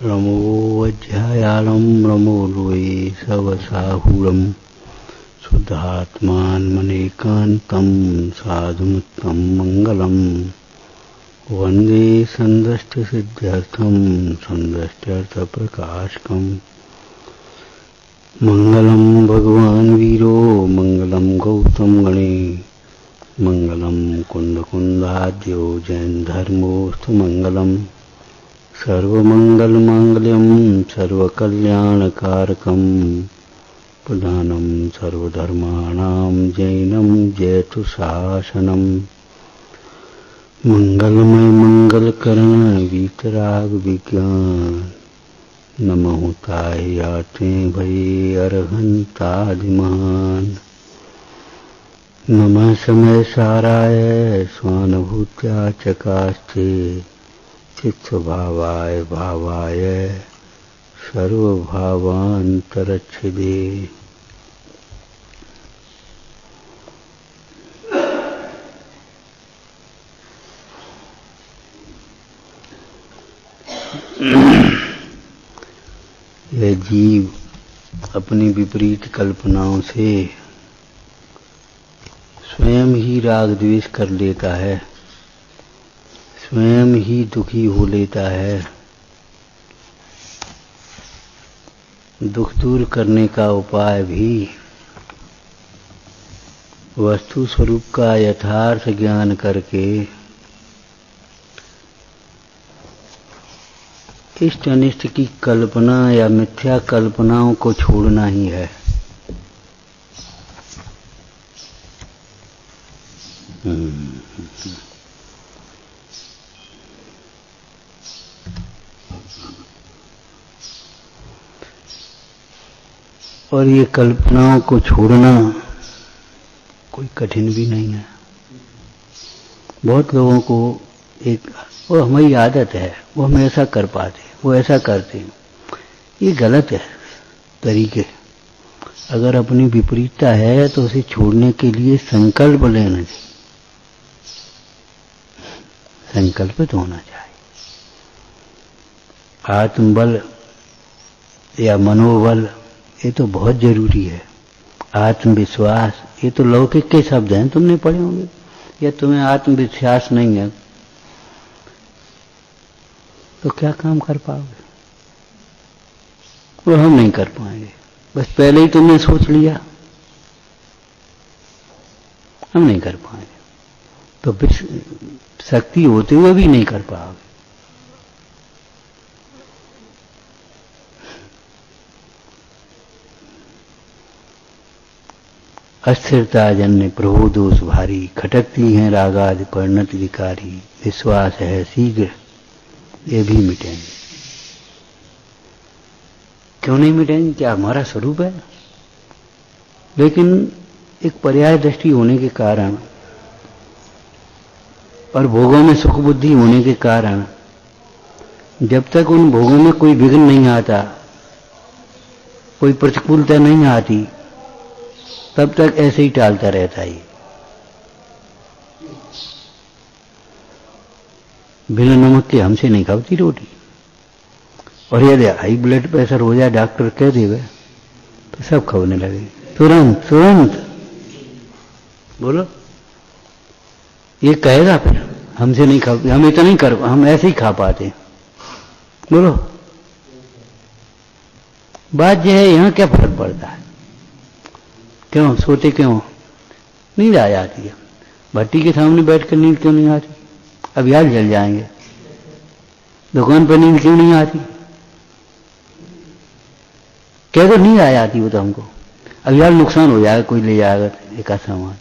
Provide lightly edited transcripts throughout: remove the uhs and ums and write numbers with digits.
रमोऽध्यायालं रमोलोये सवसाहुरं शुद्धात्मानमनेकान्तं साधुमुत्तं मङ्गलम् वन्दे सन्दष्टसिद्ध्यर्थं सन्दष्ट्यर्थप्रकाशकम् मङ्गलं भगवान् वीरो मङ्गलं गौतम गणे मङ्गलं कुन्दकुन्दाद्यो जैनधर्मोऽस्तु मङ्गलम् सर्वमङ्गलमाङ्गल्यं सर्वकल्याणकारकं प्रधानं सर्वधर्माणां जैनं जयतु शासनम् मंगलमय मंगलकरण वीतराग विज्ञान नमो ताय आते भये अरहंतादिमान नमः समय साराय स्वानुभूत्या चकास्ते चित्स्वभावाय भावाय सर्वभावान्तरच्छिदे यह जीव अपनी विपरीत कल्पनाओं से स्वयं ही राग द्वेष कर लेता है, स्वयं ही दुखी हो लेता है। दुख दूर करने का उपाय भी वस्तु स्वरूप का यथार्थ ज्ञान करके इष्ट अनिष्ट की कल्पना या मिथ्या कल्पनाओं को छोड़ना ही है। और ये कल्पनाओं को छोड़ना कोई कठिन भी नहीं है। बहुत लोगों को वो हमारी आदत है, वो हम ऐसा कर पाते, वो ऐसा करते हैं। ये गलत है तरीके। अगर अपनी विपरीतता है तो उसे छोड़ने के लिए संकल्प लेना चाहिए, संकल्पित होना चाहिए। आत्मबल या मनोबल ये तो बहुत जरूरी है। आत्मविश्वास ये तो लौकिक के शब्द हैं, तुमने पढ़े होंगे। या तुम्हें आत्मविश्वास नहीं है तो क्या काम कर पाओगे? वो हम नहीं कर पाएंगे। बस पहले ही तुमने सोच लिया हम नहीं कर पाएंगे, तो फिर शक्ति होते हुए भी नहीं कर पाओगे। अस्थिरता जन्य प्रभु दोष भारी, खटकती हैं रागादि परिणत विकारी। विश्वास है शीघ्र ये भी मिटेंगे। क्यों नहीं मिटेंगे? क्या हमारा स्वरूप है? लेकिन एक पर्याय दृष्टि होने के कारण और भोगों में सुख बुद्धि होने के कारण जब तक उन भोगों में कोई विघ्न नहीं आता, कोई प्रतिकूलता नहीं आती, तब तक ऐसे ही टालता रहता है। बिना नमक के हमसे नहीं खाती रोटी। और यदि हाई ब्लड प्रेशर हो जाए, डॉक्टर कह देवे तो सब खाने लगे तुरंत तुरंत। बोलो, ये कहेगा फिर हमसे नहीं खा, हम इतना नहीं कर, हम ऐसे ही खा पाते। बोलो, बात यह है यहां क्या फर्क पड़ता है? क्यों सोते? क्यों नींद आ जाती है? भट्टी के सामने बैठकर नींद क्यों नहीं आती? अब याद जल जाएंगे। दुकान पर नींद क्यों नहीं आती? क्या तो नींद आ जाती हो तो हमको अब यार नुकसान हो जाएगा, कोई ले जाएगा एक आध सामान।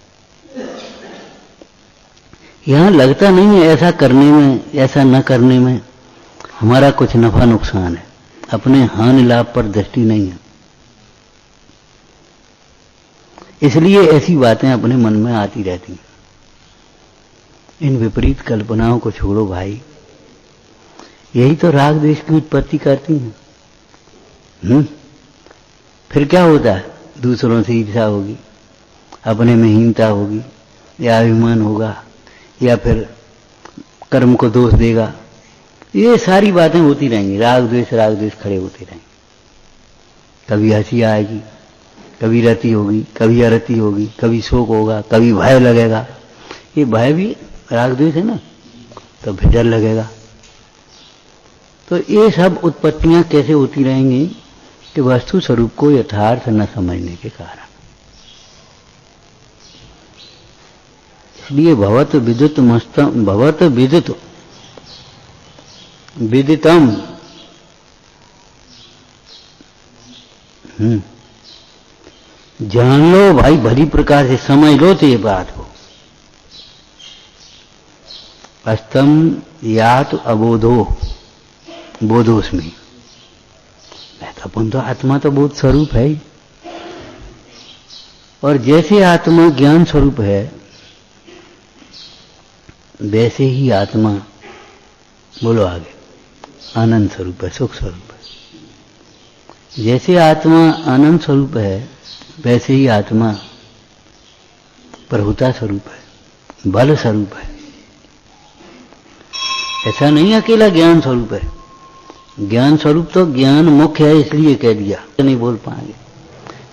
यहां लगता नहीं है ऐसा करने में, ऐसा न करने में हमारा कुछ नफा नुकसान है। अपने हानि लाभ पर दृष्टि नहीं है, इसलिए ऐसी बातें अपने मन में आती रहती हैं। इन विपरीत कल्पनाओं को छोड़ो भाई, यही तो राग द्वेष की उत्पत्ति करती हैं। फिर क्या होता है? दूसरों से ईर्ष्या होगी, अपने में हीनता होगी, या अभिमान होगा, या फिर कर्म को दोष देगा, ये सारी बातें होती रहेंगी, राग द्वेष खड़े होते रहेंगे। कभी हंसी आएगी, कभी रति होगी, कभी अरति होगी, कभी शोक होगा, कभी भय लगेगा। ये भय भी राग द्वेष है ना, तो फिर डर लगेगा। तो ये सब उत्पत्तियां कैसे होती रहेंगी कि वस्तु स्वरूप को यथार्थ न समझने के कारण। इसलिए भवत विदित मस्तम भवत विदित विदितम जान लो भाई, भली प्रकार से समझ लो तो ये बात को। अस्तम यात अबोधो बोधोस्मि। अपन तो आत्मा तो बोध स्वरूप है ही, और जैसे आत्मा ज्ञान स्वरूप है वैसे ही आत्मा, बोलो आगे, आनंद स्वरूप है, सुख स्वरूप है। जैसे आत्मा आनंद स्वरूप है वैसे ही आत्मा प्रभुता स्वरूप है, बल स्वरूप है। ऐसा नहीं अकेला ज्ञान स्वरूप है। ज्ञान स्वरूप तो ज्ञान मुख्य है, इसलिए कह दिया, नहीं बोल पाएंगे।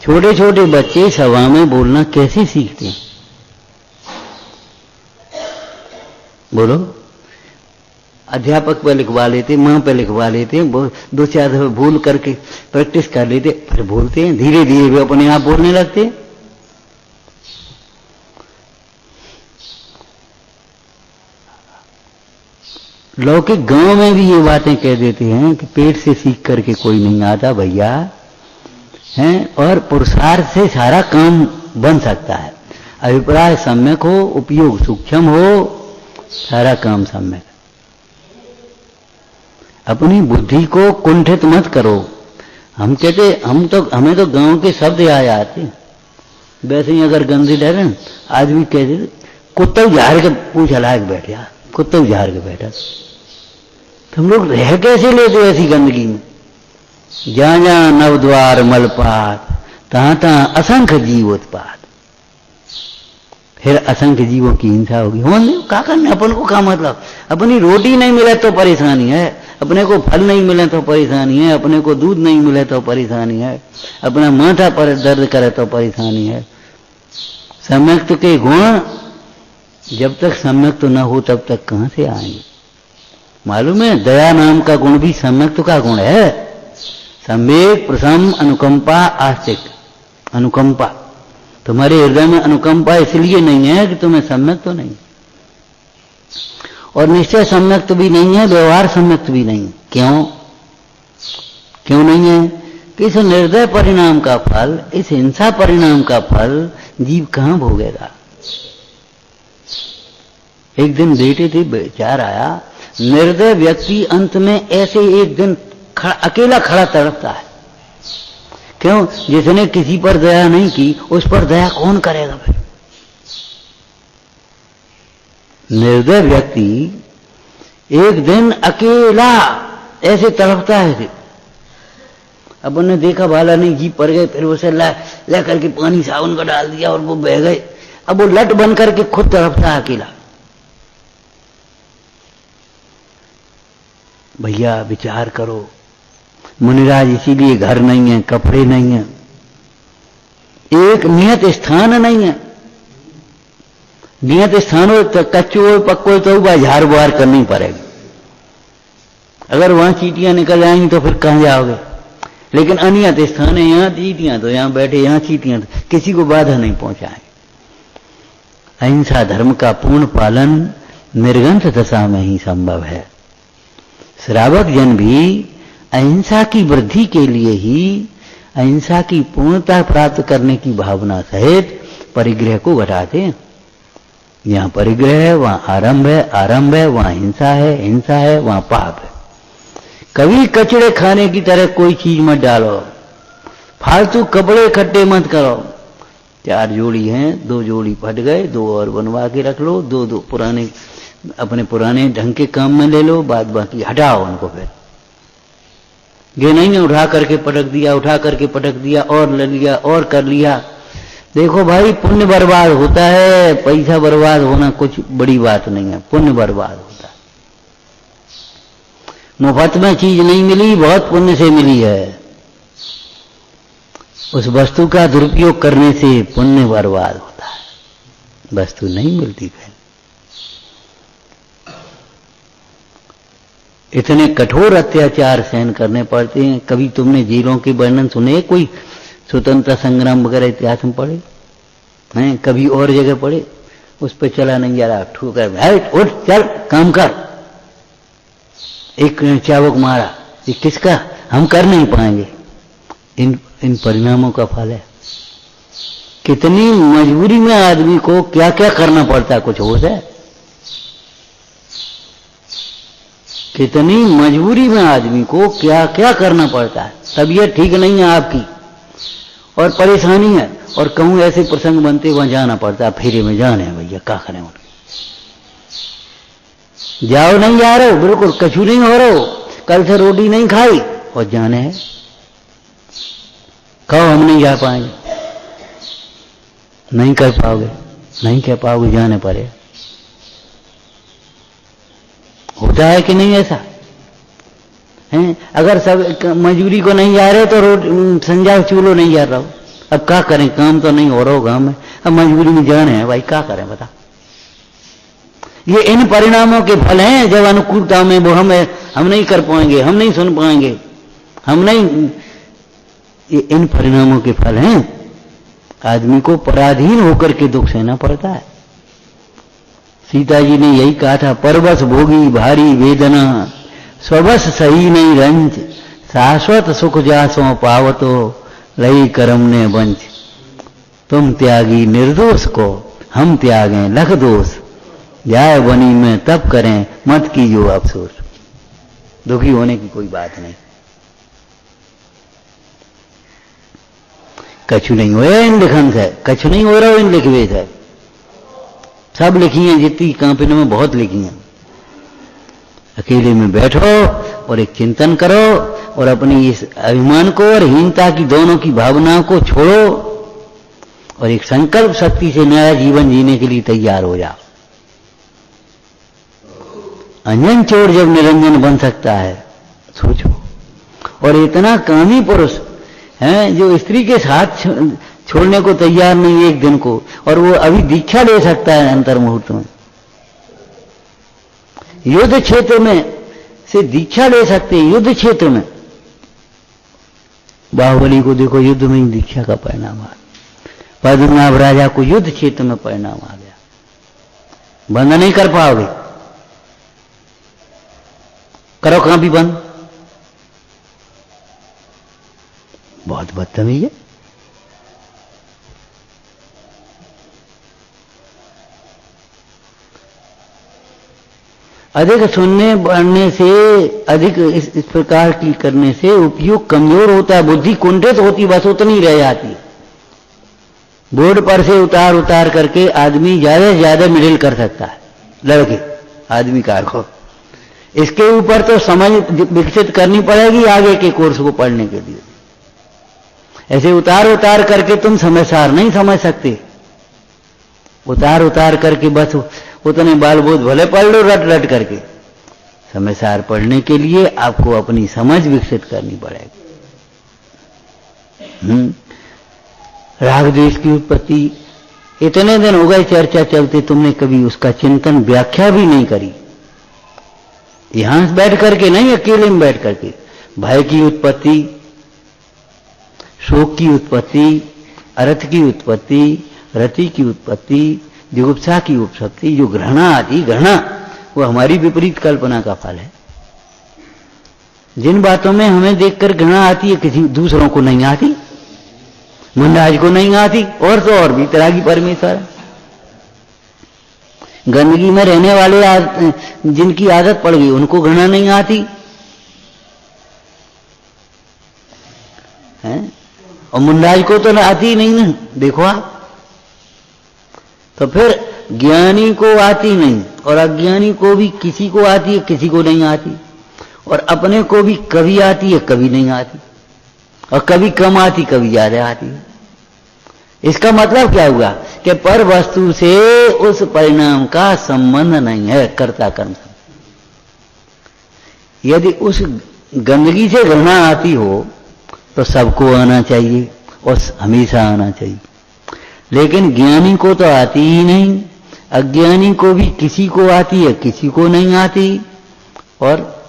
छोटे छोटे बच्चे सभा में बोलना कैसे सीखते हैं, बोलो? अध्यापक पे लिखवा लेते, माँ पे लिखवा लेते, दो चार दफे भूल करके प्रैक्टिस कर लेते, फिर बोलते हैं, धीरे धीरे वे अपने आप बोलने लगते हैं। लौकिक गांव में भी ये बातें कह देते हैं कि पेट से सीख करके कोई नहीं आता भैया, हैं, और पुरुषार्थ से सारा काम बन सकता है। अभिप्राय सम्यक हो, उपयोग सूक्ष्म हो, सारा काम सम्यक। अपनी बुद्धि को कुंठित मत करो। हम कहते हमें तो गांव के शब्द याद आते। वैसे ही अगर गंदे डरे आज भी कहते कुत्ता झाड़ के पूछ हला के बैठे, कुत्ता झाड़ के बैठा। तुम लोग रह कैसे लेते हो ऐसी गंदगी में? जहां जहां नवद्वार मलपात, तहां तहां असंख्य जीव उत्पात। फिर असंख्य जीवों की हिंसा होगी। होने क्या करना, अपन को क्या मतलब? अपनी रोटी नहीं मिले तो परेशानी है, अपने को फल नहीं मिले तो परेशानी है, अपने को दूध नहीं मिले तो परेशानी है, अपना माथा पर दर्द करे तो परेशानी है। सम्यक्त के गुण जब तक सम्यक्त न हो तब तक कहां से आएंगे? मालूम है, दया नाम का गुण भी सम्यक्त का गुण है। संवेग, प्रसम, अनुकंपा, आस्तिक। अनुकंपा, तुम्हारे हृदय में अनुकंपा इसलिए नहीं है कि तुम्हें सम्यक्त तो नहीं, और निश्चय सम्यक्त भी नहीं है, व्यवहार सम्यक्त भी नहीं। क्यों नहीं है? कि इस निर्दय परिणाम का फल, इस हिंसा परिणाम का फल जीव कहां भोगेगा? एक दिन बेटे थे, विचार आया, निर्दय व्यक्ति अंत में ऐसे एक दिन अकेला खड़ा तड़पता है। क्यों? जिसने किसी पर दया नहीं की उस पर दया कौन करेगा? फिर निर्दय व्यक्ति एक दिन अकेला ऐसे तड़पता है। अब उन्होंने देखा बाला नहीं, जीप पर गए, फिर उसे ला करके पानी साबुन का डाल दिया और वो बह गए। अब वो लट बन करके खुद तड़पता है अकेला। भैया विचार करो, मुनिराज इसीलिए घर नहीं है, कपड़े नहीं है, एक नियत स्थान नहीं है। नियत स्थान हो तो कच्चो पक्को तो झाड़ बुहार करनी पड़ेगी। अगर वहां चींटियां निकल जाएंगी तो फिर कहां जाओगे? लेकिन अनियत स्थान है, यहां चींटियां तो यहां बैठे, यहां चींटियां तो किसी को बाधा नहीं पहुंचाए। अहिंसा धर्म का पूर्ण पालन निर्गंथ दशा में ही संभव है। श्रावक जन भी अहिंसा की वृद्धि के लिए ही अहिंसा की पूर्णता प्राप्त करने की भावना सहित परिग्रह को घटाते हैं। यहां परिग्रह है वहां आरंभ है, आरंभ है वहां हिंसा है वहां पाप है। कभी कचड़े खाने की तरह कोई चीज मत डालो, फालतू कपड़े इकट्ठे मत करो। 4 जोड़ी हैं, 2 जोड़ी फट गए, 2 और बनवा के रख लो, 2 पुराने अपने पुराने ढंग के काम में ले लो, बाद बाकी हटाओ उनको। फिर ये नहीं है उठा करके पटक दिया और ले लिया और कर लिया। देखो भाई, पुण्य बर्बाद होता है, पैसा बर्बाद होना कुछ बड़ी बात नहीं है, पुण्य बर्बाद होता है। मुफ्त में चीज नहीं मिली, बहुत पुण्य से मिली है। उस वस्तु का दुरुपयोग करने से पुण्य बर्बाद होता है, वस्तु नहीं मिलती फिर। इतने कठोर अत्याचार सहन करने पड़ते हैं। कभी तुमने जेलों के वर्णन सुने? कोई स्वतंत्रता संग्राम वगैरह इतिहास में पढ़े हैं? कभी और जगह पढ़े? उस पर चला नहीं जा रहा, ठोकर, हाइट उठ चल काम कर, एक चाबुक मारा, ये किसका? हम कर नहीं पाएंगे। इन परिणामों का फल है। कितनी मजबूरी में आदमी को क्या क्या करना पड़ता है, कुछ होश है? कितनी मजबूरी में आदमी को क्या क्या करना पड़ता है। तबीयत ठीक नहीं है आपकी और परेशानी है, और कहूं ऐसे प्रसंग बनते वहां जाना पड़ता है, फेरे में जाने हैं भैया, क्या करें उनके? जाओ, नहीं जा रहे हो, बिल्कुल कछु नहीं हो रहा हो, कल से रोटी नहीं खाई और जाने हैं। कहो हम नहीं जा पाएंगे, नहीं कर पाओगे, नहीं कह पाओगे, जाने पड़े। होता है कि नहीं ऐसा है? अगर सब मजदूरी को नहीं जा रहे तो रोड संजाव चूल्हो नहीं जा रहा हो, अब क्या करें, काम तो नहीं हो रहा हो गांव में, अब मजबूरी में जाने हैं भाई, क्या करें बता। ये इन परिणामों के फल हैं। जब अनुकूलता में वो हम नहीं कर पाएंगे, हम नहीं सुन पाएंगे, हम नहीं, ये इन परिणामों के फल हैं। आदमी को पराधीन होकर के दुख सहना पड़ता है। सीता जी ने यही कहा था, परवश भोगी भारी वेदना, स्वबस सही नहीं रंज, शाश्वत सुख जासों पावतो, लई कर्म ने वंच। तुम त्यागी निर्दोष को, हम त्यागें लख दोष, जाए वनी में तब करें, मत कीजियो अफसोस। दुखी होने की कोई बात नहीं। कछु नहीं हो इन लिखन से, कछु नहीं हो रहा इन लिखवे से। सब लिखी हैं, जितनी कांपिन में बहुत लिखी हैं। अकेले में बैठो और एक चिंतन करो और अपनी इस अभिमान को और हीनता की दोनों की भावनाओं को छोड़ो और एक संकल्प शक्ति से नया जीवन जीने के लिए तैयार हो जाओ। अंजन चोर जब निरंजन बन सकता है, सोचो। और इतना कामी पुरुष है जो स्त्री के साथ छोड़ने को तैयार नहीं एक दिन को, और वो अभी दीक्षा ले सकता है अंतर मुहूर्त में। युद्ध क्षेत्र में से दीक्षा ले सकते हैं, युद्ध क्षेत्र में। बाहुबली को देखो, युद्ध में ही दीक्षा का परिणाम आ। पद्मनाभ राजा को युद्ध क्षेत्र में परिणाम आ गया। बंद नहीं कर पाओगे, करो कहां भी बंद, बहुत बदतमीज है। अधिक सुनने बढ़ने से, अधिक इस प्रकार की करने से उपयोग कमजोर होता है, बुद्धि कुंठित होती, बस उतनी रह जाती। बोर्ड पर से उतार उतार करके आदमी ज्यादा से ज्यादा मिडिल कर सकता है, लड़के आदमी कार को। इसके ऊपर तो समझ विकसित करनी पड़ेगी आगे के कोर्स को पढ़ने के लिए। ऐसे उतार उतार करके तुम समझदार नहीं समझ सकते। उतार उतार करके बस उतने बाल बोध भले पढ़ लो रट रट करके। समझदार पढ़ने के लिए आपको अपनी समझ विकसित करनी पड़ेगी। राग द्वेष की उत्पत्ति, इतने दिन हो गए चर्चा चलते, तुमने कभी उसका चिंतन व्याख्या भी नहीं करी। यहां बैठ करके नहीं, अकेले में बैठ करके। भय की उत्पत्ति, शोक की उत्पत्ति, अर्थ की उत्पत्ति, रति की उत्पत्ति, जुगुप्सा की उत्पत्ति, जो घृणा आती, घृणा वो हमारी विपरीत कल्पना का फल है। जिन बातों में हमें देखकर घृणा आती है, किसी दूसरों को नहीं आती। मुंडाज को नहीं आती, और तो और भी तरह की परमेश्वर है। गंदगी में रहने वाले जिनकी आदत पड़ गई उनको घृणा नहीं आती है, और मुंडाज को तो आती ही नहीं ना, देखो आप। तो फिर ज्ञानी को आती नहीं, और अज्ञानी को भी किसी को आती है, किसी को नहीं आती। और अपने को भी कभी आती है, कभी नहीं आती, और कभी कम आती, कभी ज्यादा आती है। इसका मतलब क्या हुआ कि पर वस्तु से उस परिणाम का संबंध नहीं है, कर्ता कर्म से। यदि उस गंदगी से घृणा आती हो तो सबको आना चाहिए और हमेशा आना चाहिए, लेकिन ज्ञानी को तो आती ही नहीं, अज्ञानी को भी किसी को आती है किसी को नहीं आती, और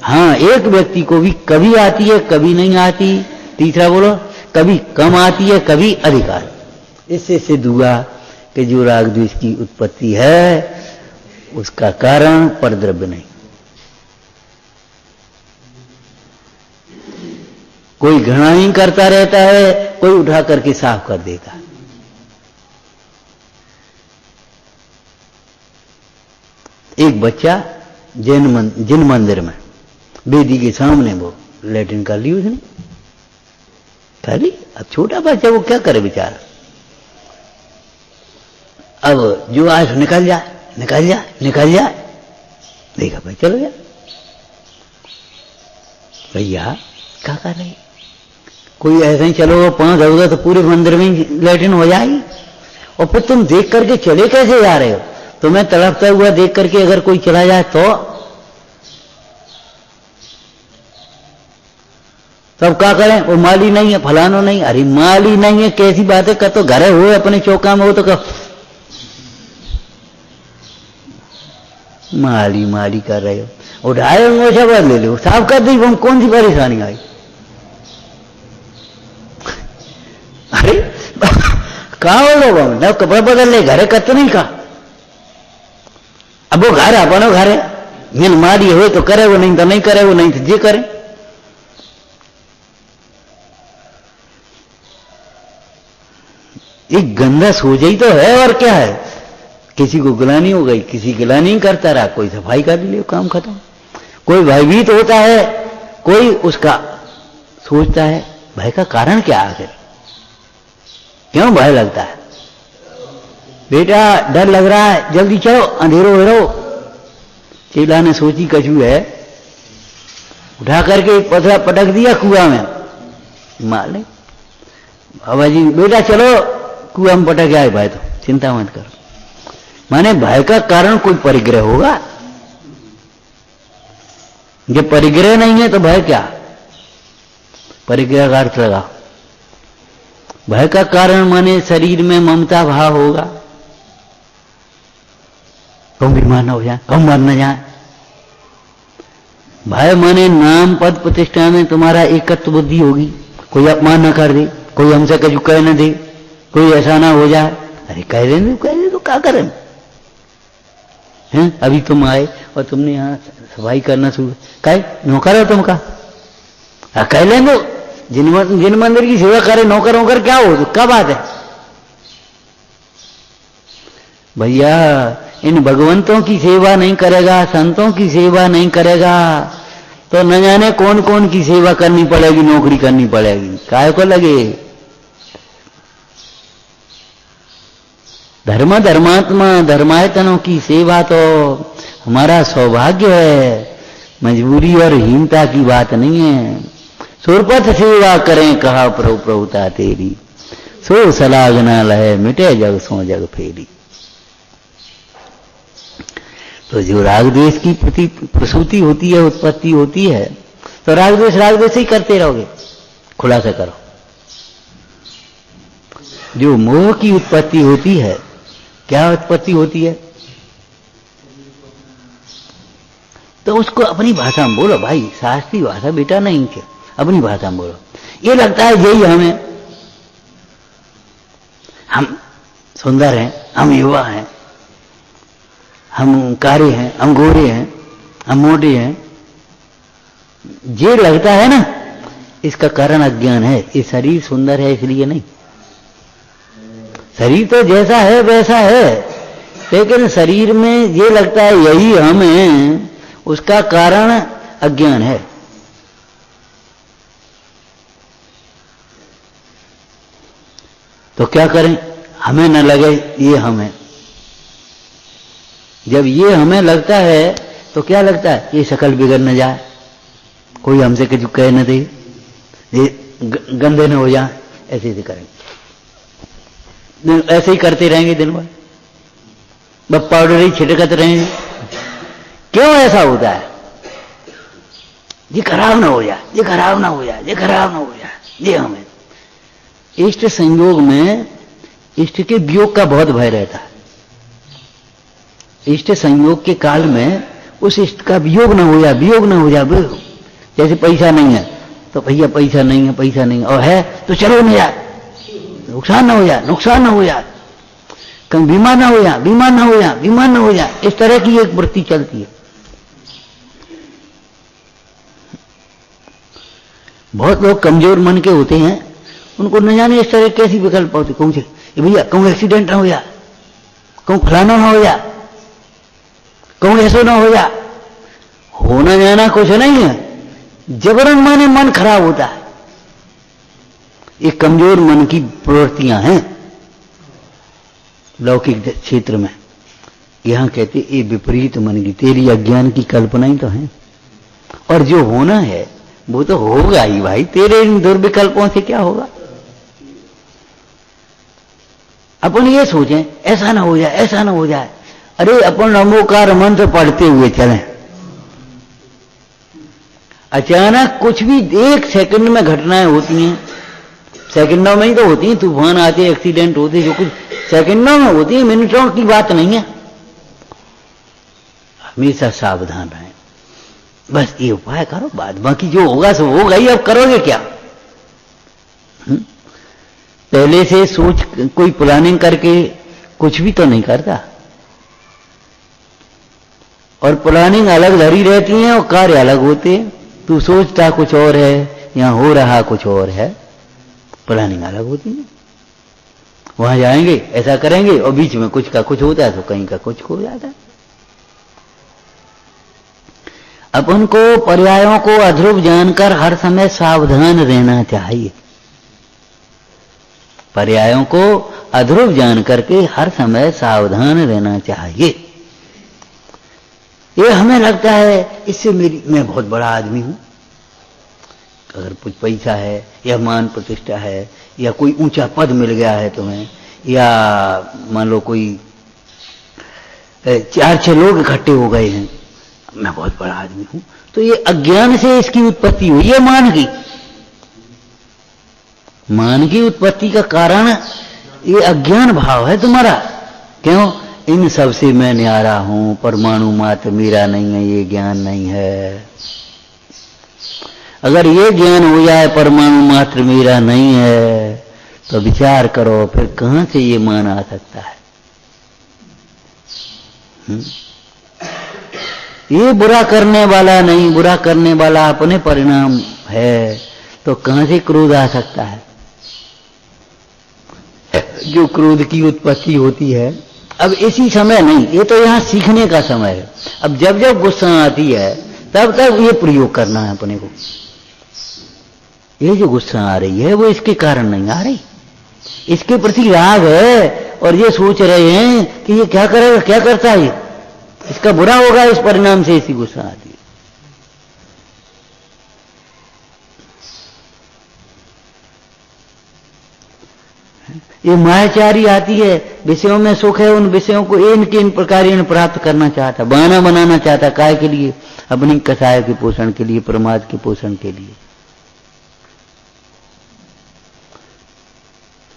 हाँ एक व्यक्ति को भी कभी आती है कभी नहीं आती, तीसरा बोलो कभी कम आती है कभी अधिक आती। इससे सिद्ध हुआ कि जो राग द्वेष की उत्पत्ति है उसका कारण परद्रव्य नहीं। कोई घृणा ही करता रहता है, कोई उठा करके साफ कर देता है। एक बच्चा जिन मंदिर में वेदी के सामने वो लैट्रिन कर ली उसने, कर ली। अब छोटा बच्चा वो क्या करे बेचारा, अब जो आज निकल जाए निकल जाए निकल जाए, देखा भाई चलो यार भैया क्या कर रही, कोई ऐसे ही चलो 5 होगा तो पूरे मंदिर में लैट्रिन हो जाएगी। और फिर तुम देख करके चले कैसे जा रहे हो, तुम्हें तड़पता हुआ देख करके अगर कोई चला जाए तो तब क्या करें, वो माली नहीं है फलानो नहीं, अरे माली नहीं है कैसी बात है, तो घरे हो अपने चौका में हो तो कब माली माली कर रहे हो, उठाए अंगोछा बात ले लो साफ कर दी, हम कौन सी परेशानी आई। अरे कहा हो लोग न कपड़ा बदल ले घरे कत नहीं का, अब वो घर अपनो घर है, मिल मारी हो तो करे वो नहीं तो नहीं करे वो नहीं तो जे करे। एक गंदा सोच ही तो है और क्या है, किसी को गिलानी हो गई किसी गिलानी करता रहा, कोई सफाई कर ले काम खत्म। कोई भयभीत होता है, कोई उसका सोचता है भय का कारण क्या आखिर, क्यों भय लगता है, बेटा डर लग रहा है जल्दी चलो अंधेरो हो रहो। चेला ने सोची कछू है, उठा करके पथरा पटक दिया कुआं में, मार ले बाबा जी बेटा चलो कुआं में पटक आए भाई, तो चिंता मत करो। माने भय का कारण कोई परिग्रह होगा, जब परिग्रह नहीं है तो भय क्या, परिग्रह का अर्थ लगा। भय का कारण माने शरीर में ममता भाव होगा, कम बीमार न हो जाए कम मर न जाए। भय माने नाम पद प्रतिष्ठा में तुम्हारा एकत्व बुद्धि होगी, कोई अपमान न कर दे, कोई हमसे कुछ कह न दे, कोई ऐसा ना हो जाए। अरे कह रहे तो क्या करें हैं, अभी तुम आए और तुमने यहाँ सफाई करना शुरू कहे नौकर हो तुम का, कह लेंगे जिन मंदिर की सेवा करे नौकर होकर क्या हो, क्या बात है भैया। इन भगवंतों की सेवा नहीं करेगा, संतों की सेवा नहीं करेगा तो न जाने कौन कौन की सेवा करनी पड़ेगी, नौकरी करनी पड़ेगी, काय को लगे। धर्म धर्मात्मा धर्मायतनों की सेवा तो हमारा सौभाग्य है, मजबूरी और हीनता की बात नहीं है। सुरपथ सेवा करें कहा प्रभु प्रभुता तेरी, सो सलाग ना लहे मिटे जग सो जग फेरी। तो जो राग द्वेष की प्रसूति होती है उत्पत्ति होती है, तो राग द्वेष ही करते रहोगे, खुलासा करो। जो मोह की उत्पत्ति होती है, क्या उत्पत्ति होती है, तो उसको अपनी भाषा में बोलो भाई, शास्त्रीय भाषा बेटा नहीं के, अपनी भाषा में बोलो। ये लगता है यही हमें, हम सुंदर हैं, हम युवा हैं, हम कारे हैं, हम गोरे हैं, हम मोटे हैं, ये लगता है ना, इसका कारण अज्ञान है। ये शरीर सुंदर है इसलिए नहीं, शरीर तो जैसा है वैसा है, लेकिन शरीर में ये लगता है यही हम हैं, उसका कारण अज्ञान है। तो क्या करें, हमें न लगे ये हम है। जब ये हमें लगता है तो क्या लगता है, ये शकल बिगड़ न जाए, कोई हमसे कुछ कह न दे, ये गंदे न हो जाए, ऐसे ही करेंगे, ऐसे ही करते रहेंगे दिन भर, बस पाउडर ही छिड़कते रहेंगे, क्यों ऐसा होता है? ये खराब ना हो जाए, ये खराब ना हो जाए, ये खराब ना हो जाए, ये हमें इष्ट संयोग में इष्ट के वियोग का बहुत भय रहता है। इष्ट संयोग के काल में उस इष्ट का वियोग ना हो जाए, वियोग ना हो जाए, वियोग। जैसे पैसा नहीं है तो भैया पैसा नहीं है, पैसा नहीं है, और है तो चलो नहीं जाए, नुकसान ना हो जाए, नुकसान ना हो जाए, कहीं बीमार ना हो जाए, बीमार ना हो जाए, बीमार ना हो जाए। इस तरह की एक वृत्ति चलती है। बहुत लोग कमजोर मन के होते हैं, उनको न जाने इस तरह कैसी विकल्प होती, कौन से भैया कहूँ एक्सीडेंट ना हो जाए, कहूँ फलाना ना हो जाए, कहूँ ऐसा ना हो जाए। होना जाना कुछ नहीं है, जबरन माने मन खराब होता है। ये कमजोर मन की प्रवृत्तियां हैं लौकिक क्षेत्र में। यहां कहते ये विपरीत मन की, तेरी अज्ञान की कल्पना ही तो है, और जो होना है वो तो होगा ही भाई, तेरे इन दुर्विकल्पों से क्या होगा। अपन ये सोचें ऐसा ना हो जाए, ऐसा ना हो जाए। अरे अपन नमोकार मंत्र पढ़ते हुए चलें, अचानक कुछ भी एक सेकंड में घटनाएं होती हैं, सेकंडों में ही तो होती हैं, तूफान आते, एक्सीडेंट होते, जो कुछ सेकंडों में होती है, मिनटों की बात नहीं है। हमेशा सावधान रहें, बस ये उपाय करो, बाद बाकी जो होगा सो होगा ही। अब करोगे क्या? पहले से सोच कोई प्लानिंग करके कुछ भी तो नहीं करता, और प्लानिंग अलग धरी रहती है और कार्य अलग होते हैं। तू सोचता कुछ और है, यहां हो रहा कुछ और है, प्लानिंग अलग होती है। वहां जाएंगे ऐसा करेंगे और बीच में कुछ का कुछ होता है तो कहीं का कुछ हो जाता है। अपन को पर्यायों को अध्रुव जानकर हर समय सावधान रहना चाहिए। पर्यायों को अध्रुव जान करके हर समय सावधान रहना चाहिए। ये हमें लगता है इससे मैं बहुत बड़ा आदमी हूं, अगर कुछ पैसा है या मान प्रतिष्ठा है या कोई ऊंचा पद मिल गया है तुम्हें, या मान लो कोई 4-6 लोग इकट्ठे हो गए हैं, मैं बहुत बड़ा आदमी हूं, तो ये अज्ञान से इसकी उत्पत्ति हुई है। मान की उत्पत्ति का कारण ये अज्ञान भाव है तुम्हारा। क्यों? इन सबसे मैं न्यारा हूं, परमाणु मात्र मेरा नहीं है, ये ज्ञान नहीं है। अगर ये ज्ञान हो जाए परमाणु मात्र मेरा नहीं है, तो विचार करो फिर कहां से ये मान आ सकता है। ये बुरा करने वाला नहीं, बुरा करने वाला अपने परिणाम है, तो कहां से क्रोध आ सकता है? जो क्रोध की उत्पत्ति होती है, अब इसी समय नहीं, ये तो यहां सीखने का समय है। अब जब जब गुस्सा आती है तब तब ये प्रयोग करना है अपने को। ये जो गुस्सा आ रही है वो इसके कारण नहीं आ रही, इसके प्रति राग है, और ये सोच रहे हैं कि ये क्या करेगा, क्या करता है, इसका बुरा होगा, इस परिणाम से इसी गुस्सा आती है। ये मायाचारी आती है, विषयों में सुख है, उन विषयों को इन प्रकार प्राप्त करना चाहता, बहाना बनाना चाहता, काय के लिए? अपनी कसाय के पोषण के लिए, प्रमाद के पोषण के लिए।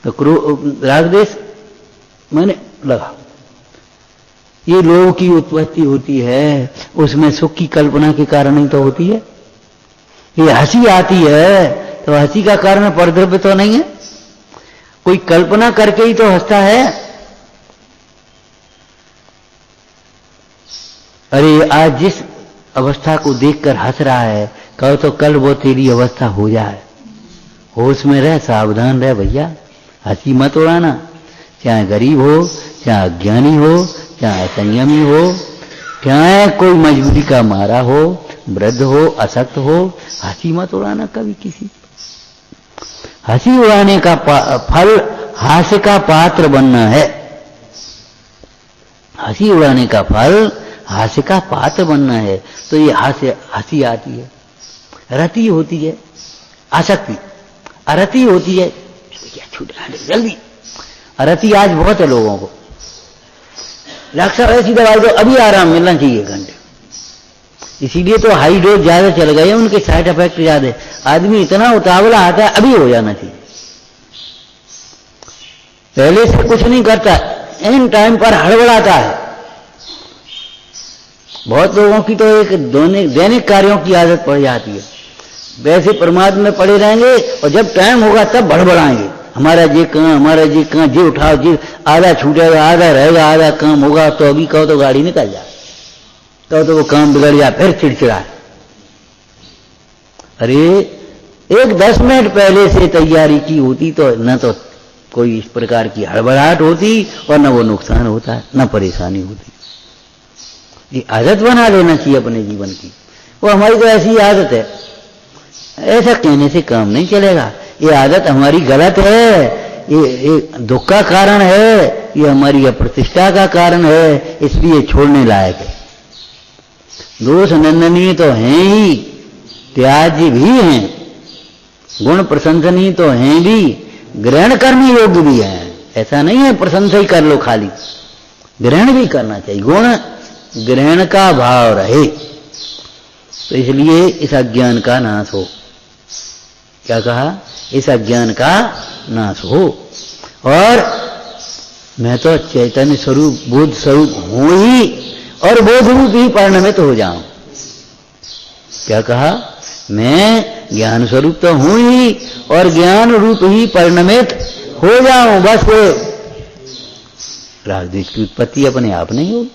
तो राग देश मैंने लगा, ये लोगों की उत्पत्ति होती है, उसमें सुख की कल्पना के कारण ही तो होती है। ये हंसी आती है तो हंसी का कारण परद्रव्य तो नहीं है, कोई कल्पना करके ही तो हंसता है। अरे आज जिस अवस्था को देखकर हंस रहा है, कहो तो कल वो तेरी अवस्था हो जाए। होश में रह, सावधान रह भैया, हंसी मत उड़ाना। चाहे गरीब हो, चाहे अज्ञानी हो, चाहे असंयमी हो, चाहे कोई मजबूरी का मारा हो, वृद्ध हो, असक्त हो, हंसी मत उड़ाना कभी किसी। हंसी उड़ाने का फल हास्य का पात्र बनना है। हंसी उड़ाने का फल हास्य का पात्र बनना है। तो ये हंसी आती है, रति होती है, आसक्ति, अरति होती है, छूट जल्दी। अरति आज बहुत है लोगों को, डॉक्टर ऐसी दवाई दो, अभी आराम मिलना चाहिए, घंटे इसीलिए तो हाई डोज ज्यादा चल गए, उनके साइड इफेक्ट ज्यादा। आदमी इतना उतावला आता है, अभी हो जाना चाहिए, पहले से कुछ नहीं करता, इन टाइम पर हड़बड़ाता है। बहुत लोगों की तो एक दैनिक कार्यों की आदत पड़ जाती है, वैसे परमात्मा में पड़े रहेंगे और जब टाइम होगा तब भड़बड़ाएंगे, हमारा ये कहाँ जी उठाओ, जी आधा छूटेगा, आधा रहेगा, आधा काम होगा। तो अभी कहो तो गाड़ी निकल जाए, कहो तो वो काम बिगड़ जाए, फिर चिड़चिड़ा। अरे एक 10 मिनट पहले से तैयारी की होती तो न तो कोई इस प्रकार की हड़बड़ाहट होती और न वो नुकसान होता, न परेशानी होती। ये आदत बना लेना चाहिए अपने जीवन की। वो हमारी तो ऐसी आदत है, ऐसा कहने से काम नहीं चलेगा। ये आदत हमारी गलत है, ये दुख का कारण है, ये हमारी अप्रतिष्ठा का कारण है, इसलिए छोड़ने लायक है। दोष नंदनीय तो हैं ही, त्याज्य भी हैं, गुण प्रशंसनीय तो हैं भी, ग्रहण करने योग्य भी है। ऐसा नहीं है प्रशंसा ही कर लो, खाली ग्रहण भी करना चाहिए, गुण ग्रहण का भाव रहे। तो इसलिए इस अज्ञान का नाश हो। क्या कहा? इस अज्ञान का नाश हो और मैं तो चैतन्य स्वरूप बोध स्वरूप हूं ही और बोध रूप ही परिणमित हो जाऊं। क्या कहा? मैं ज्ञान स्वरूप तो हूं ही और ज्ञान रूप ही परिणमित हो जाऊं। बस राजद्वेष की उत्पत्ति अपने आप नहीं होगी।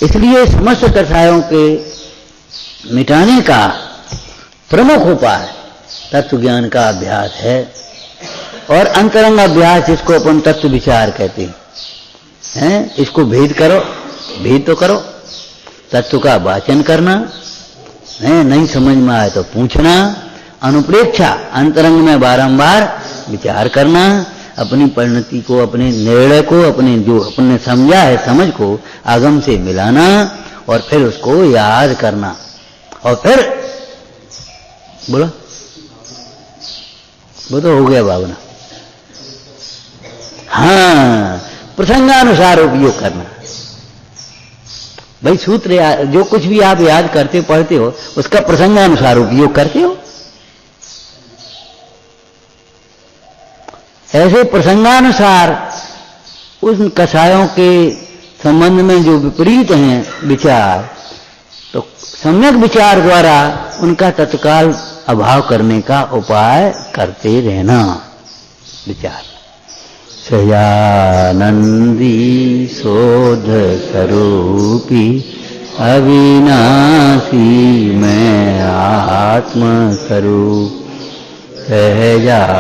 इसलिए समस्त कसायों के मिटाने का प्रमुख उपाय तत्व ज्ञान का अभ्यास है और अंतरंग अभ्यास, जिसको अपन तत्व विचार कहते हैं। इसको भेद करो, भेद तो करो, तत्व का वाचन करना है, नहीं समझ में आए तो पूछना, अनुप्रेक्षा अंतरंग में बारंबार विचार करना, अपनी परिणति को, अपने निर्णय को, अपने जो अपने समझा है समझ को आगम से मिलाना और फिर उसको याद करना और फिर बोलो, वो तो हो गया भावना। हाँ, प्रसंगानुसार उपयोग करना। भाई सूत्र जो कुछ भी आप याद करते पढ़ते हो उसका प्रसंगानुसार उपयोग करते हो। ऐसे प्रसंगानुसार उन कसायों के संबंध में जो विपरीत हैं विचार, तो सम्यक विचार द्वारा उनका तत्काल अभाव करने का उपाय करते रहना। विचार सयानंदी शोध स्वरूपी अविनाशी मैं आत्म स्वरूप, सहजानंदी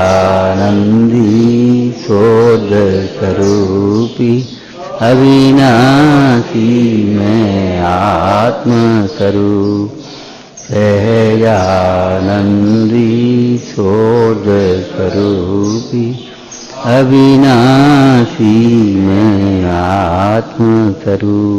शोध स्वरूपी अविनाशी मैं आत्म स्वरूप, सहजानंदी शोध स्वरूपी अविनाशी मैं आत्म स्वरूप।